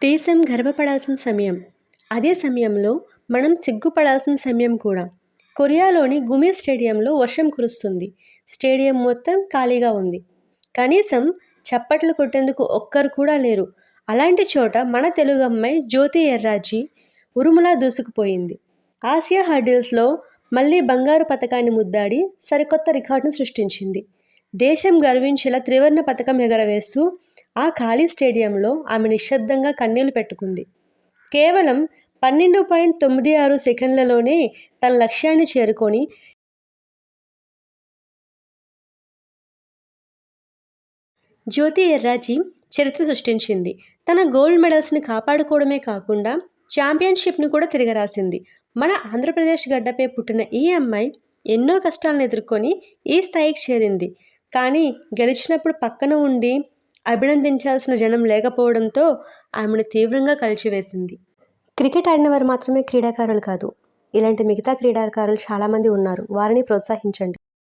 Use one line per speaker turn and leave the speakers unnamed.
దేశం గర్వపడాల్సిన సమయం. అదే సమయంలో మనం సిగ్గుపడాల్సిన సమయం కూడా. కొరియాలోని గుమి స్టేడియంలో వర్షం కురుస్తుంది. స్టేడియం మొత్తం ఖాళీగా ఉంది. కనీసం చప్పట్లు కొట్టేందుకు ఒక్కరు కూడా లేరు. అలాంటి చోట మన తెలుగు అమ్మాయి జ్యోతి ఎర్రాజీ ఉరుములా దూసుకుపోయింది. ఆసియా హర్డిల్స్లో మళ్ళీ బంగారు పతకాన్ని ముద్దాడి సరికొత్త రికార్డును సృష్టించింది. దేశం గర్వించేలా త్రివర్ణ పతకం ఎగరవేస్తూ ఆ ఖాళీ స్టేడియంలో ఆమె నిశ్శబ్దంగా కన్నీళ్లు పెట్టుకుంది. కేవలం 12.96 సెకండ్లలోనే తన లక్ష్యాన్ని చేరుకొని జ్యోతి ఎర్రాజీ చరిత్ర సృష్టించింది. తన గోల్డ్ మెడల్స్ని కాపాడుకోవడమే కాకుండా ఛాంపియన్షిప్ని కూడా తిరగరాసింది. మన ఆంధ్రప్రదేశ్ గడ్డపై పుట్టిన ఈ అమ్మాయి ఎన్నో కష్టాలను ఎదుర్కొని ఈ స్థాయికి చేరింది. కానీ గెలిచినప్పుడు పక్కన ఉండి అభినందించాల్సిన జనం లేకపోవడంతో ఆమెను తీవ్రంగా కలిచివేసింది. క్రికెట్ ఆడిన వారు మాత్రమే క్రీడాకారులు కాదు. ఇలాంటి మిగతా క్రీడాకారులు చాలామంది ఉన్నారు. వారిని ప్రోత్సహించండి.